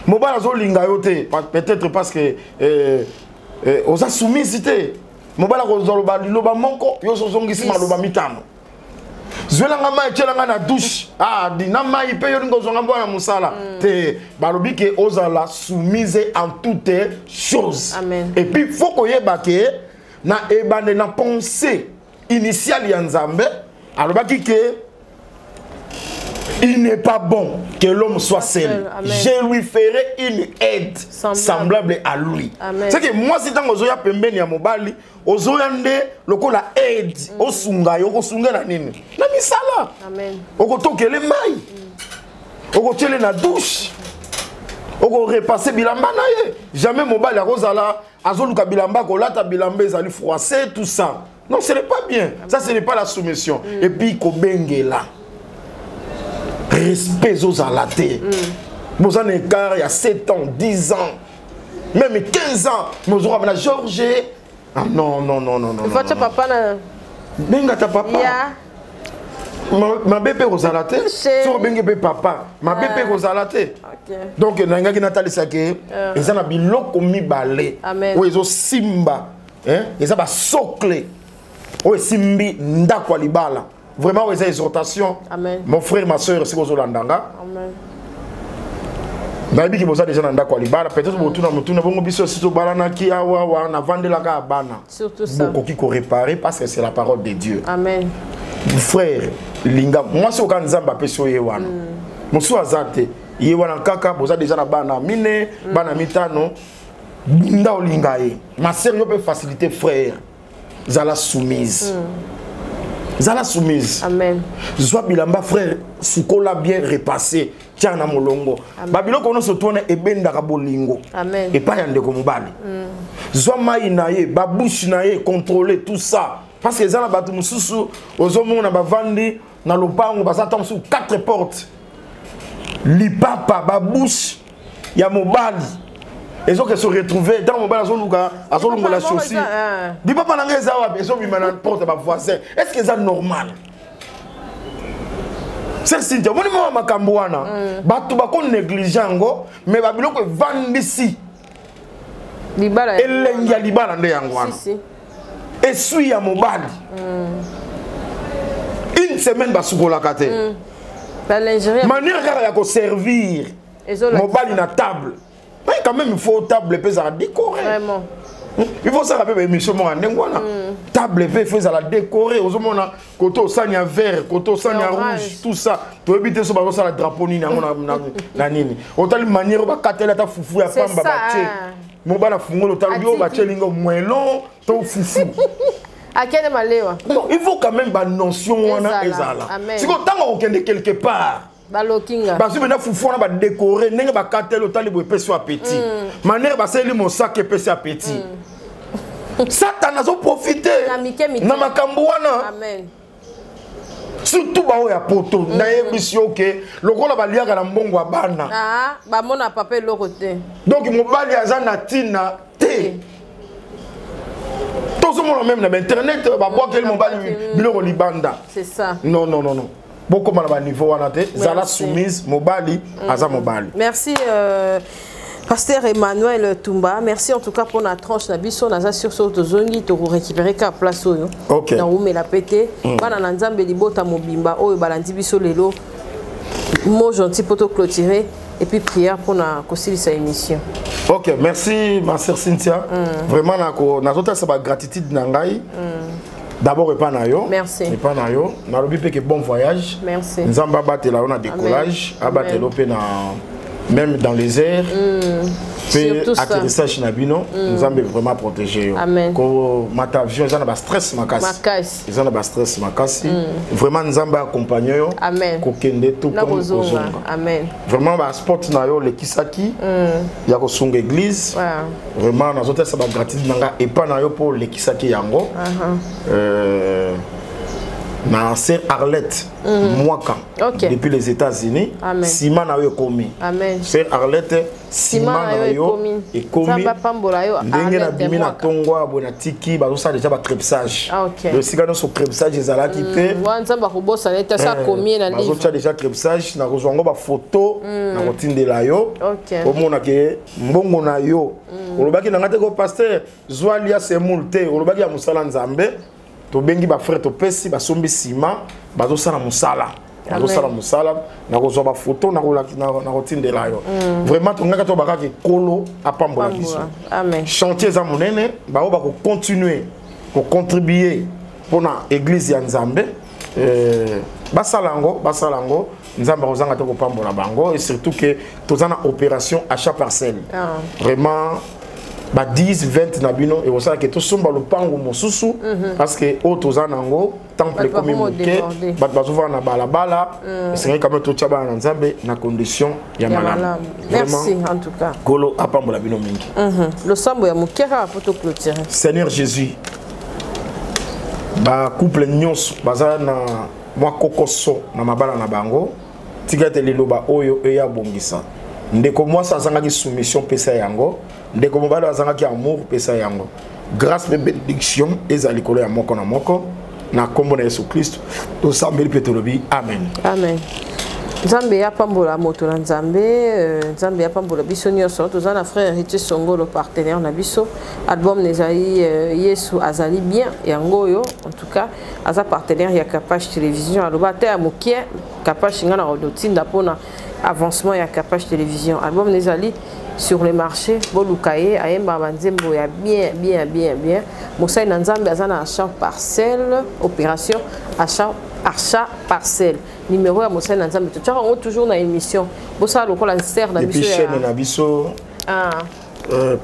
Speaker 2: Mobile azo lingayote peut-être parce que on a soumisité. Mobile azo loba monko, yo so zongisi maloba mitano. Zwelanga mai tchelanga na douche di na mai pe yo ngo zonga mbona musala te balobi ke ozala soumise en toutes choses.
Speaker 3: Amen.
Speaker 2: Et puis faut ko yeba ke na ebane na pensée initiale ya Nzambe alobaki ke il n'est pas bon que l'homme soit seul. Je lui ferai une aide semblable à lui. C'est que moi, si dans ozoya pembeni ya mobali, ozoya nde lokola aide, osunga yo kosunga na nini. Na misala.
Speaker 3: Amen.
Speaker 2: Oko tokele mai. Oko tele na douche. Oko repasser bilamba na ye. Jamais mobali akozala azoluka bilamba kolata bilamba ezali froissé tout ça. Non, ce n'est pas bien. Ça ce n'est pas la soumission. Et puis kobengela. Respect aux alatés. Nous avons un écart il y a 7 ans, 10 ans, même 15 ans. Nous avons un Georges. Ah non, non, non, non, non.
Speaker 3: Il faut que papa na.
Speaker 2: Benga ta papa. Ma bébé aux alatés. Sur benga papa. Ma bébé aux alatés. Donc, nanga ki Nathalie Sake. Ils ont un biloko mi balé.
Speaker 3: Amen.
Speaker 2: Ou ils ont simba. Ils ont un socle. Ou simbi nda kwa libala. Vraiment, les exhortations.
Speaker 3: Amen.
Speaker 2: Mon frère, ma soeur, c'est aux Holandanga.
Speaker 3: Amen.
Speaker 2: Nabi ki boza déjà nanda kwa libala. Peut-être que tu n'as pas biso si tu balana ki awa na vendre la gabana.
Speaker 3: Surtout ça.
Speaker 2: Beaucoup qui ko réparer parce que c'est la parole de Dieu.
Speaker 3: Amen.
Speaker 2: Frère, linga, moi c'est au Kanzamba peso yewana. Mosu azate yewana kaka boza déjà na bana mine, bana mitano. Nda olinga ye. Ma sœur peut faciliter frère. Zala soumise. Zala soumise.
Speaker 3: Amen.
Speaker 2: Zwa bilamba frère, sikola bien repassé. Tiens na molongo. Babilo kono se tourne et benda kabolingo.
Speaker 3: Amen.
Speaker 2: Et pas yande ko mobali. Zwa mai na ye, babouche na ye, contrôler tout ça. Parce que zala batu mususu, ozomo na bavandi na lopango basata musu 4 portes. Li papa babouche ya mobali. Ils ont se retrouver dans mon balazoluka, à son la chaussée. Dis pas pendant les heures, ils ont mis ma porte à ma voisin. Est-ce que c'est normal? C'est Cynthia, moi je ma cambouana. Batu bakon négligeant, mais babilo que vend ici.
Speaker 3: Libala.
Speaker 2: Et l'engia libala de yangwana. Et suis à mon bali. Une semaine basukola kate.
Speaker 3: La lingerie.
Speaker 2: Manière à servir. Mon bali na table. Mais quand même, il faut table pèse à décorer.
Speaker 3: Vraiment.
Speaker 2: Il faut ça rappeler émission table pèse à la décorer. Aux hommes on a koto sanya vert, koto sanya rouge, tout ça. Tu éviter ce bateau ça la drapeau ni na nini. Autant de manière ba katela ta foufou ya pamba bache. Mon bala fungo le talbio bache lingo moellon, to foufou.
Speaker 3: À quel malewa?
Speaker 2: Non, il faut quand même ba notion wana ezala. Si ko tanga okende quelque part.
Speaker 3: Balokinga.
Speaker 2: Parce que maintenant foufou on a décorer nenge ba katel au talibo peso à petit. Manière ba seli mon sac peso à petit. Satan a profité. Na makambo wana.
Speaker 3: Amen.
Speaker 2: Surtout ba o ya poto na yebiso ke lokola ba liaka na mbongo abana.
Speaker 3: Ah, ba mona papa lokote.
Speaker 2: Donc mobali azana tina te. Tout le monde même na internet ba boire quel mobali biloko libanda.
Speaker 3: C'est ça.
Speaker 2: Non non non non. Beaucoup de niveau à la tête, Zala soumise, Mobali, Aza Mobali.
Speaker 3: Merci, Pasteur Emmanuel Tumba. Merci en tout cas pour la tranche. Nabiso, Naza sur ce zongi, tu récupérer qu'à place.
Speaker 2: Ok.
Speaker 3: Na oume la pété. Bana nanzambe libota mobimba. Oh, balandi biso lelo. Mot gentil pour te clôturer. Et puis prière pour na concilier sa émission.
Speaker 2: Ok, merci ma sœur Cynthia. Vraiment, na tota sa gratitude nangai. D'abord, et pas nayo.
Speaker 3: Merci.
Speaker 2: Et pas nayo. Na lobi pe que bon voyage.
Speaker 3: Merci.
Speaker 2: Nzamba batela on a décollage. Abatelo pe na même dans les airs.
Speaker 3: Surtout ça.
Speaker 2: Atterrissage Nabino, nous avons vraiment protégé.
Speaker 3: Amen.
Speaker 2: Quand ma avion, ils ont un stress makasi. Ils ont un stress makasi. Vraiment, nous avons accompagné.
Speaker 3: Amen.
Speaker 2: Kokende tout comme Kozonga.
Speaker 3: Amen.
Speaker 2: Vraiment, bah sport na yo le kisaki. Il y a Kosonga église. Vraiment, nous avons ça gratuit nanga et pas na yo pour le kisaki yango. Na sœur Arlette Mwaka depuis les États-Unis. Sima na yo komi.
Speaker 3: Amen.
Speaker 2: Sœur Arlette Sima na yo et komi. Ndenge na bimi na tongwa bona tiki ba ça déjà ba crepsage. Le cigano so crepsage ezala ki pe.
Speaker 3: Wanza ba kobosa neta sa komi na livre.
Speaker 2: Ba déjà crepsage na kozwango ba photo na kotindela yo. Omona ke mbongo na yo. Olobaki na ngate ko pasteur Zwalia semulte. Olobaki ya musala nzambe. To bengi ba frère to pesi ba sombi sima bazo sala musala na kozwa ba photo na kotindela yo vraiment to ngaka to bakaki kolo apambola biso. Amen. Chantier za monene ba o ba ko continuer ko contribuer pona église ya Nzambe basalango Nzambe kozanga to ko pambola bango et surtout que tozana opération achat parcelle. Vraiment ba 10 20 nabino et osala que to somba lopango mosusu parce que autres nango temple comme moké ba bazova na balabala c'est quand même to tchaba na Nzambe na condition ya malama.
Speaker 3: Merci en tout cas.
Speaker 2: Kolo apambola bino mingi.
Speaker 3: Le sambo ya mukera photo clôturer.
Speaker 2: Seigneur Jésus. Ba couple nyonso baza na mwa kokoso na mabala na bango tigate liloba oyo eya bongisa. Ndeko mwasi azangaki soumission pesa yango ndeko mobali azangaki amour pesa yango grâce et bénédiction ezali kolo ya moko na moko na kombo na Yesu Kristo tosambeli pe tolobi amen.
Speaker 3: Amen. Nzambe ya pambola moto na Nzambe Nzambe ya pambola biso nyonso tozana frère Héritier Songo le partenaire na biso album nezali Yesu azali bien yango yo en tout cas aza partenaire ya Kapage télévision aloba te ya mokie Kapage ngana rodotinda pona avancement ya Kapage télévision album nezali sur le marché bolukaye ayemba banzembo ya bien mosai na Nzambe azana achat parcelle opération achat parcelle numéro ya mosai na Nzambe tu as toujours na émission bosa lokola serre na biso ya
Speaker 2: chaîne na biso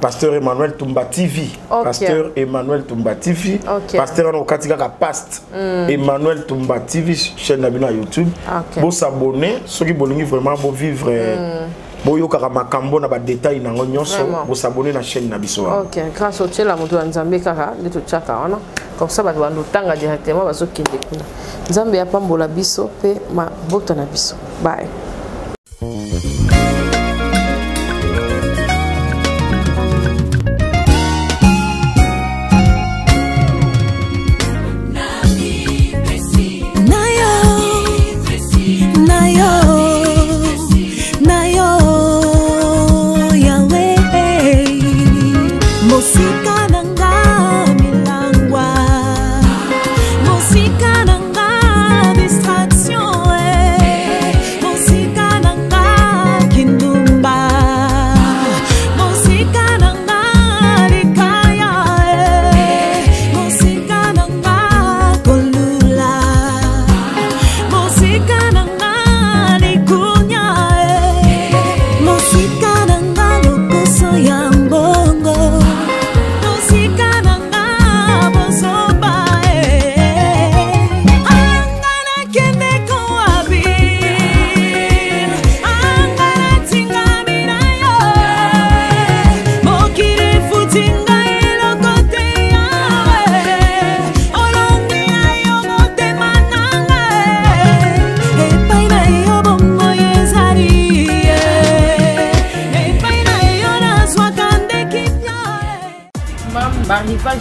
Speaker 2: Pasteur Emmanuel Tumba TV. Pasteur Emmanuel Tumba TV. Pasteur Anokatika Past. Emmanuel Tumba TV chaîne na YouTube. Bon s'abonner, ceux qui veulent vraiment bon vivre boyo kaka makambo na ba détail na nyonso bo s'abonner na chaîne na biso.
Speaker 3: OK, grâce au tshela moto wa Nzambe kaka de to tshaka wana. Comme ça ba tanga directement bazo kende kuna. Nzambe ya pambola biso pe ma boto na biso. Bye.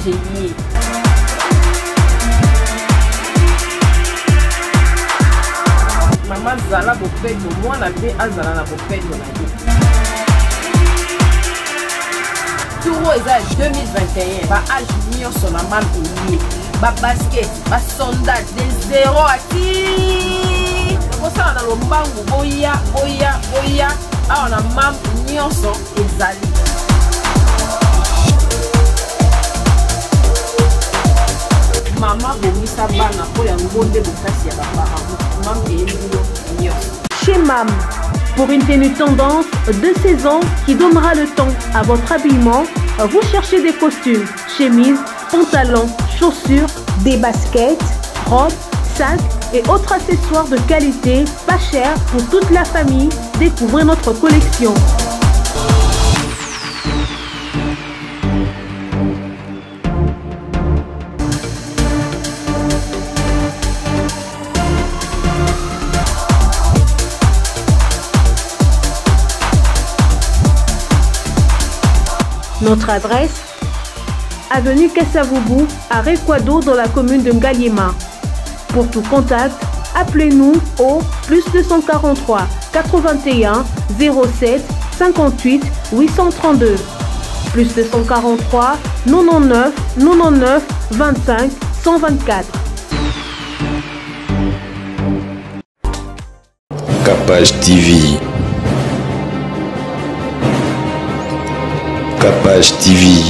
Speaker 3: J'ai lié. Maman Zala Bopedo, moi la paix Azala la Bopedo la vie. Touro est 2021, ba âge mignon sur la main lié. Ba basket, ba sondage, des zéro à qui. Pour ça on a le bango, boya. Ah on a mam mignon sur Ezali. Maman bomisa bana po ya ngonde bokasi ya bapara. Maman eyeli yo nyonso.
Speaker 6: Chez Mam, Pour une tenue tendance de saison qui donnera le ton à votre habillement, vous cherchez des costumes, chemises, pantalons, chaussures, des baskets, robes, sacs et autres accessoires de qualité, pas cher pour toute la famille. Découvrez notre collection. Notre adresse, avenue Kassavoubou, à Rekwado dans la commune de Ngaliema. Pour tout contact, appelez-nous au +243 81 07 58 832. +243 99 99 25 124.
Speaker 1: Capage TV. Capage TV.